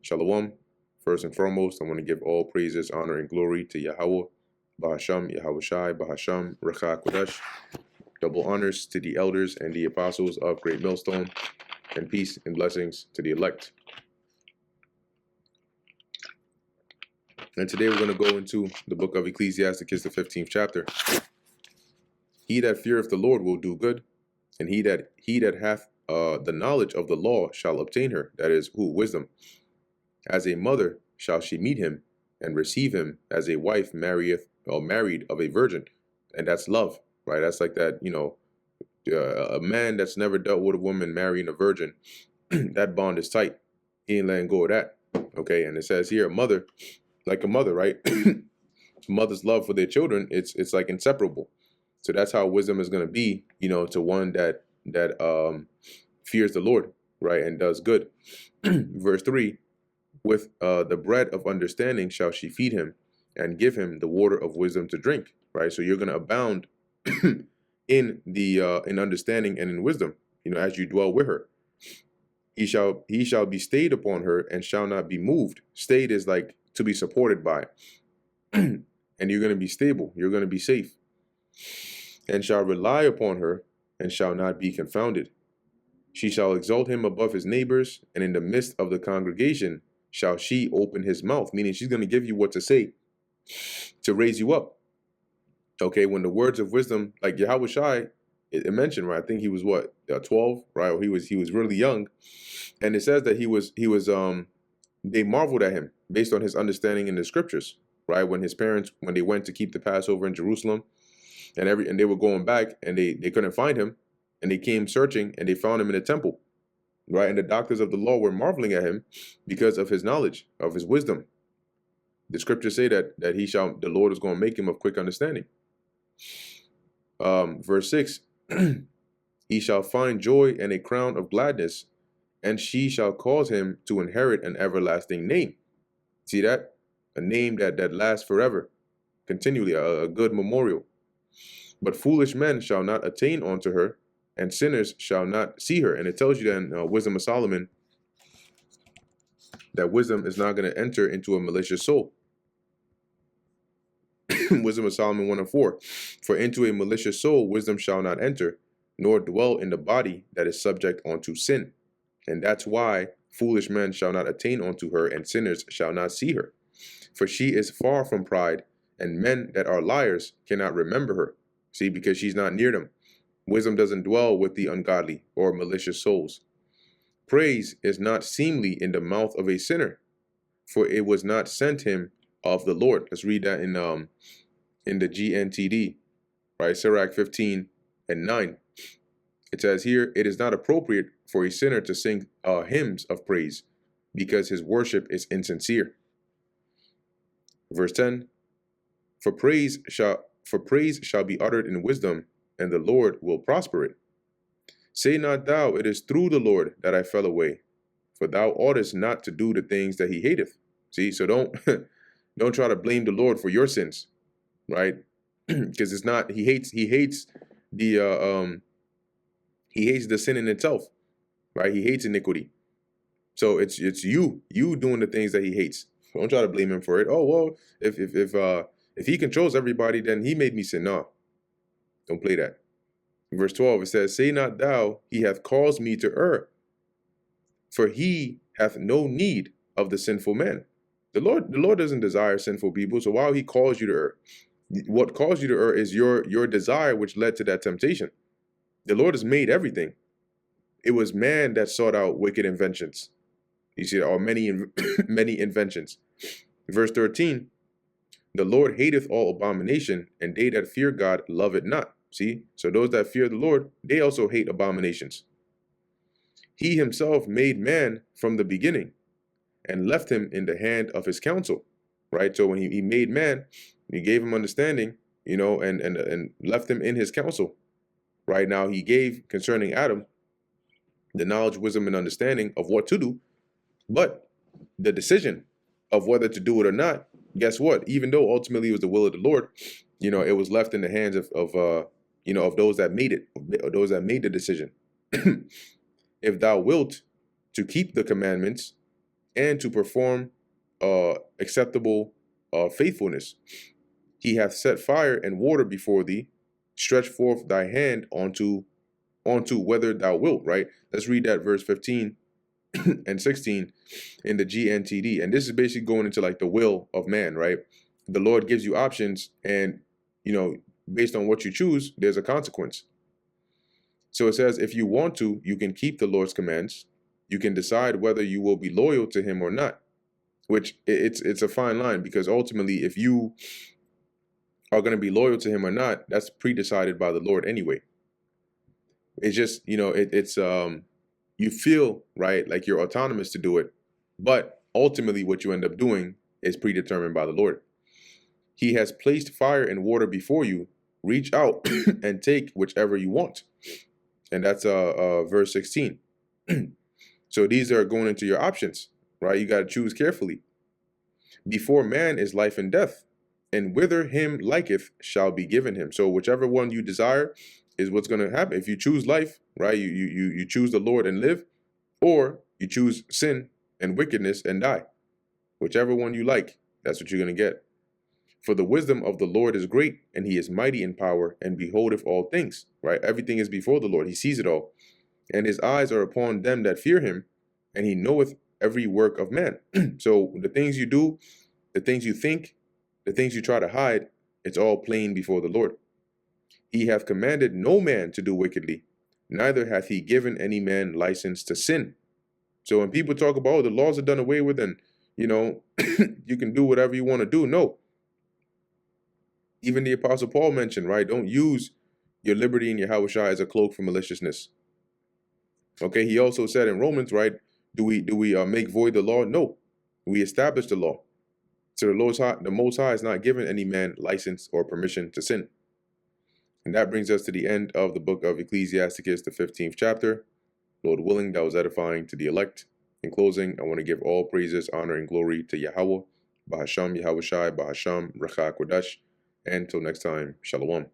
Shalom. First and foremost, I want to give all praises, honor, and glory to Yahweh, Bahasham, Yahweh Shai, Bahasham, Recha Kodesh. Double honors to the elders and the apostles of Great Millstone, and peace and blessings to the elect. And today we're going to go into the book of Ecclesiasticus, the 15th chapter. He that feareth the Lord will do good, and he that hath the knowledge of the law shall obtain her. That is, who? Wisdom. As a mother shall she meet him, and receive him as a wife marrieth or married of a virgin. And that's love, right? That's like that, a man that's never dealt with a woman marrying a virgin, that bond is tight. He ain't letting go of that. Okay, and it says here, mother, like a mother, right? Mother's love for their children, it's like inseparable. So that's how wisdom is going to be, to one that fears the Lord, right, and does good. Verse 3, with the bread of understanding shall she feed him, and give him the water of wisdom to drink, right? So you're going to abound in understanding and in wisdom, as you dwell with her. He shall be stayed upon her and shall not be moved. Stayed is like to be supported by. And you're going to be stable. You're going to be safe. And shall rely upon her and shall not be confounded. She shall exalt him above his neighbors, and in the midst of the congregation shall she open his mouth. Meaning she's going to give you what to say to raise you up. Okay, when the words of wisdom, like Yahweh Shai, it mentioned, right? I think he was 12, right? Or he was really young. And it says that they marveled at him based on his understanding in the scriptures, right? When his parents, when they went to keep the Passover in Jerusalem, and they were going back and they couldn't find him, and they came searching and they found him in the temple, right? And the doctors of the law were marveling at him because of his knowledge, of his wisdom. The scriptures say that the Lord is going to make him of quick understanding. Verse 6, he shall find joy and a crown of gladness, and she shall cause him to inherit an everlasting name. See that? A name that lasts forever, continually, a good memorial. But foolish men shall not attain unto her, and sinners shall not see her. And it tells you then, Wisdom of Solomon, that wisdom is not going to enter into a malicious soul. Wisdom of Solomon 1:4. For into a malicious soul wisdom shall not enter, nor dwell in the body that is subject unto sin. And that's why foolish men shall not attain unto her, and sinners shall not see her. For she is far from pride, and men that are liars cannot remember her. See, because she's not near them. Wisdom doesn't dwell with the ungodly or malicious souls. Praise is not seemly in the mouth of a sinner, for it was not sent him of the Lord. Let's read that in the GNTD, right? Sirach 15:9. It says here, it is not appropriate for a sinner to sing hymns of praise, because his worship is insincere. Verse 10, for praise shall be uttered in wisdom, and the Lord will prosper it. Say not thou, it is through the Lord that I fell away, for thou oughtest not to do the things that he hateth. See, so don't try to blame the Lord for your sins, right? Because it's not, he hates the sin in itself, right? He hates iniquity. So it's you doing the things that he hates. Don't try to blame him for it. Oh, well, if he controls everybody, then he made me sin. No, don't play that. In verse 12, it says, say not thou, he hath caused me to err, for he hath no need of the sinful man. The Lord doesn't desire sinful people. So why he calls you to err? What caused you to err is your desire, which led to that temptation. The Lord has made everything. It was man that sought out wicked inventions. You see, or many inventions. Verse 13, the Lord hateth all abomination, and they that fear God love it not. See, so those that fear the Lord, they also hate abominations. He himself made man from the beginning, and left him in the hand of his counsel, right? So when he made man, he gave him understanding, and left him in his counsel. Right now, he gave concerning Adam the knowledge, wisdom, and understanding of what to do, but the decision of whether to do it or not, guess what? Even though ultimately it was the will of the Lord, it was left in the hands of those that made it, or those that made the decision. If thou wilt to keep the commandments, and to perform acceptable faithfulness. He hath set fire and water before thee. Stretch forth thy hand onto whether thou wilt, right? Let's read that verse 15 and 16 in the GNTD. And this is basically going into like the will of man, right? The Lord gives you options, and based on what you choose, there's a consequence. So it says, if you want to, you can keep the Lord's commands. You can decide whether you will be loyal to him or not, which it's a fine line, because ultimately, if you are going to be loyal to him or not, that's pre-decided by the Lord anyway. It's just, you feel, right, like you're autonomous to do it, but ultimately what you end up doing is predetermined by the Lord. He has placed fire and water before you. Reach out and take whichever you want. And that's verse 16. So these are going into your options, right? You got to choose carefully. Before man is life and death, and whither him liketh shall be given him. So whichever one you desire is what's going to happen. If you choose life, right, you choose the Lord and live, or you choose sin and wickedness and die. Whichever one you like, that's what you're going to get. For the wisdom of the Lord is great, and he is mighty in power, and beholdeth all things, right? Everything is before the Lord. He sees it all. And his eyes are upon them that fear him, and he knoweth every work of man. So the things you do, the things you think, the things you try to hide, it's all plain before the Lord. He hath commanded no man to do wickedly, neither hath he given any man license to sin. So when people talk about, oh, the laws are done away with, and, you can do whatever you want to do. No. Even the Apostle Paul mentioned, right, don't use your liberty and your Yahushua as a cloak for maliciousness. Okay, he also said in Romans, right, do we make void the law? No, we establish the law. So the Most High is not given any man license or permission to sin. And that brings us to the end of the book of Ecclesiasticus, the 15th chapter. Lord willing, that was edifying to the elect. In closing, I want to give all praises, honor, and glory to Yahweh, Bahasham Yahushai, Bahasham Rachah Kodesh. And until next time, Shalom.